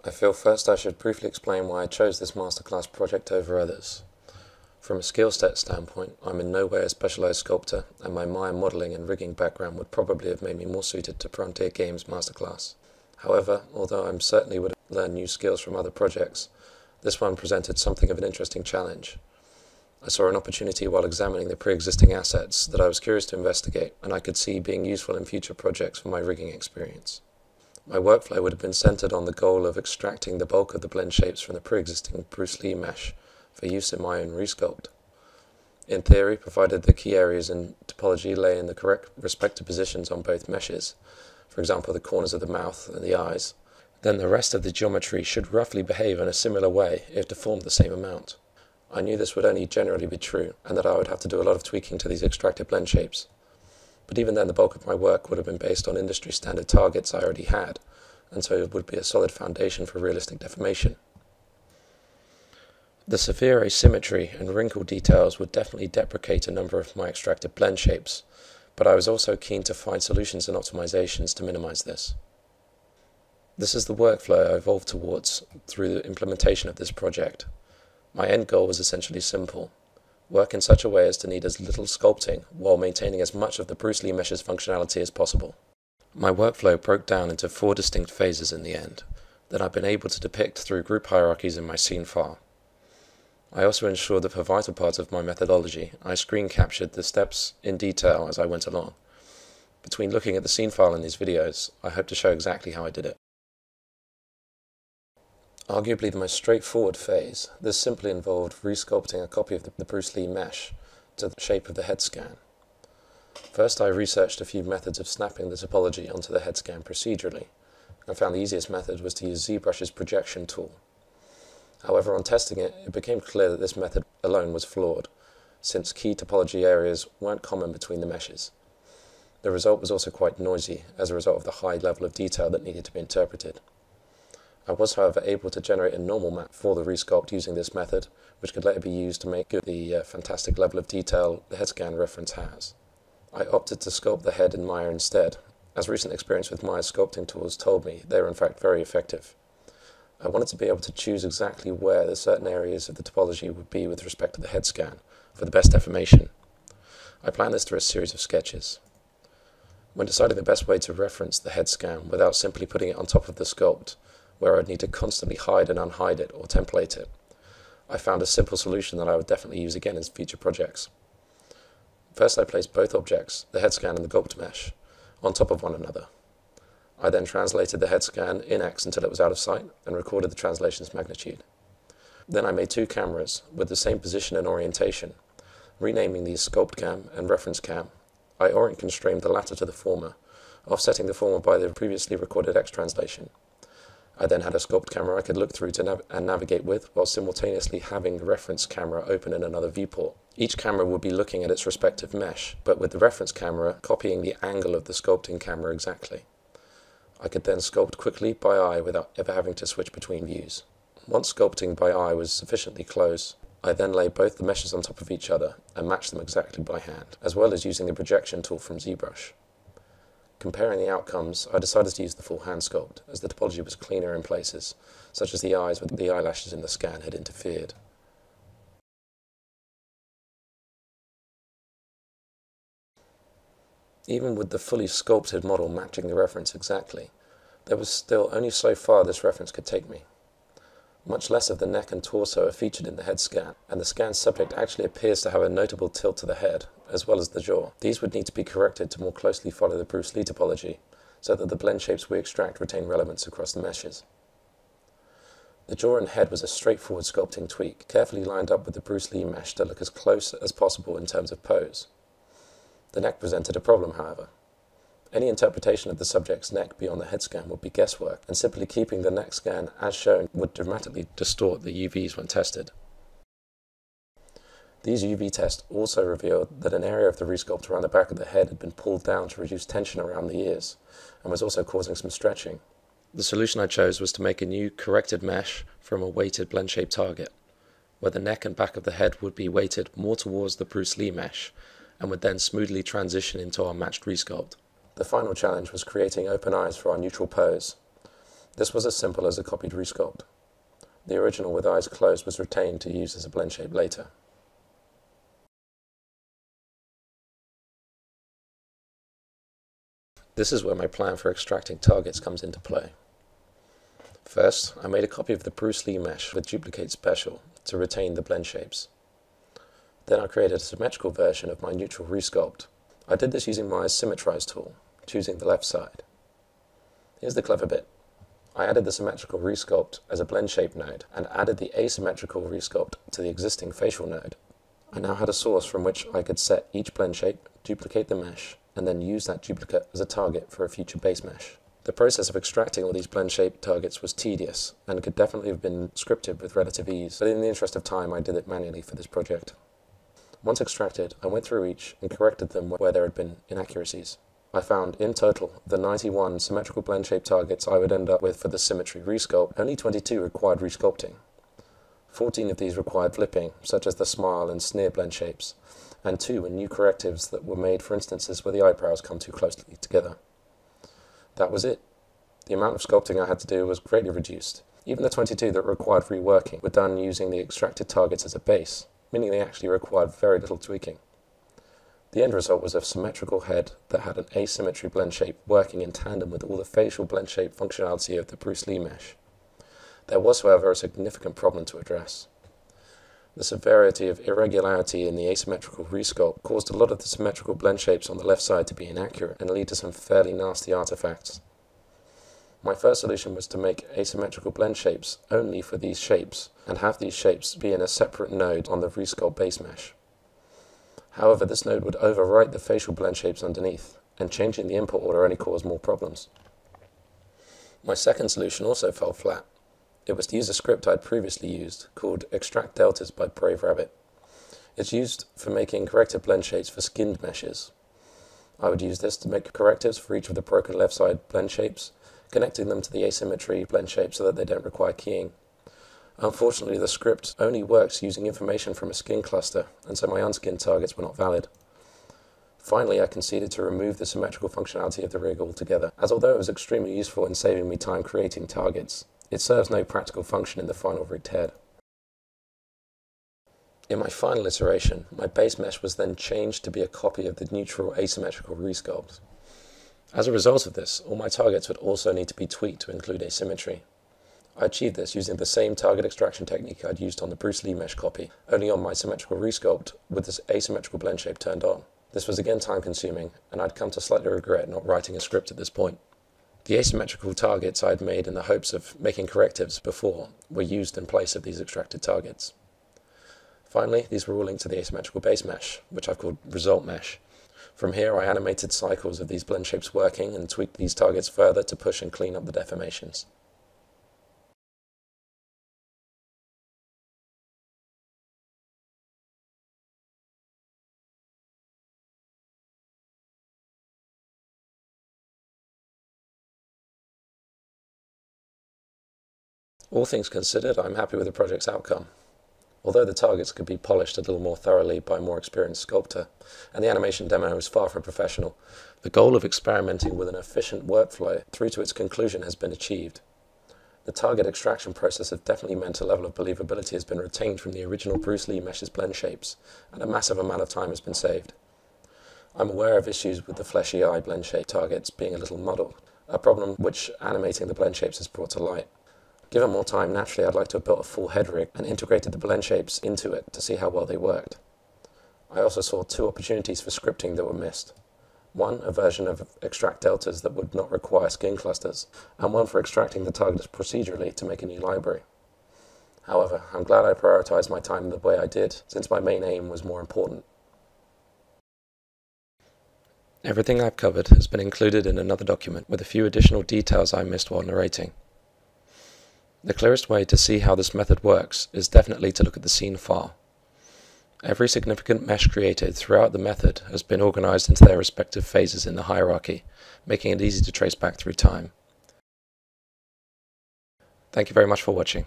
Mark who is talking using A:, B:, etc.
A: I feel first I should briefly explain why I chose this Masterclass project over others. From a skill set standpoint, I'm in no way a specialised sculptor, and my Maya modelling and rigging background would probably have made me more suited to Frontier Games Masterclass. However, although I certainly would have learned new skills from other projects, this one presented something of an interesting challenge. I saw an opportunity while examining the pre-existing assets that I was curious to investigate, and I could see being useful in future projects for my rigging experience. My workflow would have been centered on the goal of extracting the bulk of the blend shapes from the pre-existing Bruce Lee mesh for use in my own resculpt. In theory, provided the key areas in topology lay in the correct respective positions on both meshes, for example the corners of the mouth and the eyes, then the rest of the geometry should roughly behave in a similar way if deformed the same amount. I knew this would only generally be true, and that I would have to do a lot of tweaking to these extracted blend shapes. But even then, the bulk of my work would have been based on industry standard targets I already had, and so it would be a solid foundation for realistic deformation. The severe asymmetry and wrinkle details would definitely deprecate a number of my extracted blend shapes, but I was also keen to find solutions and optimizations to minimize this. This is the workflow I evolved towards through the implementation of this project. My end goal was essentially simple: work in such a way as to need as little sculpting while maintaining as much of the Bruce Lee mesh's functionality as possible. My workflow broke down into 4 distinct phases in the end that I've been able to depict through group hierarchies in my scene file. I also ensured that for vital parts of my methodology, I screen captured the steps in detail as I went along. Between looking at the scene file and these videos, I hope to show exactly how I did it. Arguably the most straightforward phase, this simply involved resculpting a copy of the Bruce Lee mesh to the shape of the head scan. First I researched a few methods of snapping the topology onto the head scan procedurally, and found the easiest method was to use ZBrush's projection tool. However, on testing it, it became clear that this method alone was flawed, since key topology areas weren't common between the meshes. The result was also quite noisy as a result of the high level of detail that needed to be interpreted. I was, however, able to generate a normal map for the resculpt using this method, which could later be used to make good the fantastic level of detail the Headscan reference has. I opted to sculpt the head in Maya instead, as recent experience with Maya's sculpting tools told me they were in fact very effective. I wanted to be able to choose exactly where the certain areas of the topology would be with respect to the head scan for the best deformation. I planned this through a series of sketches. When deciding the best way to reference the head scan without simply putting it on top of the sculpt, where I'd need to constantly hide and unhide it or template it, I found a simple solution that I would definitely use again in future projects. First I placed both objects, the head scan and the sculpt mesh, on top of one another. I then translated the head scan in X until it was out of sight and recorded the translation's magnitude. Then I made 2 cameras with the same position and orientation, renaming these sculpt cam and reference cam. I orient constrained the latter to the former, offsetting the former by the previously recorded X translation. I then had a sculpt camera I could look through to navigate with, while simultaneously having the reference camera open in another viewport. Each camera would be looking at its respective mesh, but with the reference camera copying the angle of the sculpting camera exactly. I could then sculpt quickly by eye without ever having to switch between views. Once sculpting by eye was sufficiently close, I then laid both the meshes on top of each other and matched them exactly by hand, as well as using the projection tool from ZBrush. Comparing the outcomes, I decided to use the full hand sculpt, as the topology was cleaner in places, such as the eyes where the eyelashes in the scan had interfered. Even with the fully sculpted model matching the reference exactly, there was still only so far this reference could take me. Much less of the neck and torso are featured in the head scan, and the scan subject actually appears to have a notable tilt to the head, as well as the jaw. These would need to be corrected to more closely follow the Bruce Lee topology, so that the blend shapes we extract retain relevance across the meshes. The jaw and head was a straightforward sculpting tweak, carefully lined up with the Bruce Lee mesh to look as close as possible in terms of pose. The neck presented a problem, however. Any interpretation of the subject's neck beyond the head scan would be guesswork, and simply keeping the neck scan as shown would dramatically distort the UVs when tested. These UV tests also revealed that an area of the resculpt around the back of the head had been pulled down to reduce tension around the ears, and was also causing some stretching. The solution I chose was to make a new corrected mesh from a weighted blend shape target, where the neck and back of the head would be weighted more towards the Bruce Lee mesh, and would then smoothly transition into our matched resculpt. The final challenge was creating open eyes for our neutral pose. This was as simple as a copied resculpt. The original with eyes closed was retained to use as a blend shape later. This is where my plan for extracting targets comes into play. First, I made a copy of the Bruce Lee mesh with duplicate special to retain the blend shapes. Then I created a symmetrical version of my neutral resculpt. I did this using my Symmetrize tool, choosing the left side. Here's the clever bit. I added the symmetrical resculpt as a blend shape node and added the asymmetrical resculpt to the existing facial node. I now had a source from which I could set each blend shape, duplicate the mesh, and then use that duplicate as a target for a future base mesh. The process of extracting all these blend shape targets was tedious and could definitely have been scripted with relative ease, but in the interest of time I did it manually for this project. Once extracted, I went through each and corrected them where there had been inaccuracies. I found, in total, the 91 symmetrical blend shape targets I would end up with for the symmetry resculpt, only 22 required resculpting. 14 of these required flipping, such as the smile and sneer blend shapes, and 2 were new correctives that were made for instances where the eyebrows come too closely together. That was it. The amount of sculpting I had to do was greatly reduced. Even the 22 that required reworking were done using the extracted targets as a base, meaning they actually required very little tweaking. The end result was a symmetrical head that had an asymmetry blend shape working in tandem with all the facial blend shape functionality of the Bruce Lee mesh. There was, however, a significant problem to address. The severity of irregularity in the asymmetrical resculpt caused a lot of the symmetrical blend shapes on the left side to be inaccurate and lead to some fairly nasty artifacts. My first solution was to make asymmetrical blend shapes only for these shapes and have these shapes be in a separate node on the resculpt base mesh. However, this node would overwrite the facial blend shapes underneath, and changing the input order only caused more problems. My second solution also fell flat. It was to use a script I'd previously used, called Extract Deltas by Brave Rabbit. It's used for making corrective blend shapes for skinned meshes. I would use this to make correctives for each of the broken left side blend shapes, connecting them to the asymmetry blend shape so that they don't require keying. Unfortunately, the script only works using information from a skin cluster, and so my unskinned targets were not valid. Finally, I conceded to remove the symmetrical functionality of the rig altogether, as although it was extremely useful in saving me time creating targets, it serves no practical function in the final rigged head. In my final iteration, my base mesh was then changed to be a copy of the neutral asymmetrical resculpt. As a result of this, all my targets would also need to be tweaked to include asymmetry. I achieved this using the same target extraction technique I'd used on the Bruce Lee mesh copy, only on my symmetrical resculpt with this asymmetrical blend shape turned on. This was again time consuming, and I'd come to slightly regret not writing a script at this point. The asymmetrical targets I'd made in the hopes of making correctives before were used in place of these extracted targets. Finally, these were all linked to the asymmetrical base mesh, which I've called result mesh. From here, I animated cycles of these blend shapes working and tweaked these targets further to push and clean up the deformations. All things considered, I'm happy with the project's outcome. Although the targets could be polished a little more thoroughly by a more experienced sculptor, and the animation demo is far from professional, the goal of experimenting with an efficient workflow through to its conclusion has been achieved. The target extraction process has definitely meant a level of believability has been retained from the original Bruce Lee mesh's blend shapes, and a massive amount of time has been saved. I'm aware of issues with the fleshy eye blend shape targets being a little muddled, a problem which animating the blend shapes has brought to light. Given more time, naturally I'd like to have built a full head rig and integrated the blend shapes into it to see how well they worked. I also saw 2 opportunities for scripting that were missed. One, a version of extract deltas that would not require skin clusters, and one for extracting the targets procedurally to make a new library. However, I'm glad I prioritized my time the way I did, since my main aim was more important. Everything I've covered has been included in another document with a few additional details I missed while narrating. The clearest way to see how this method works is definitely to look at the scene file. Every significant mesh created throughout the method has been organized into their respective phases in the hierarchy, making it easy to trace back through time. Thank you very much for watching.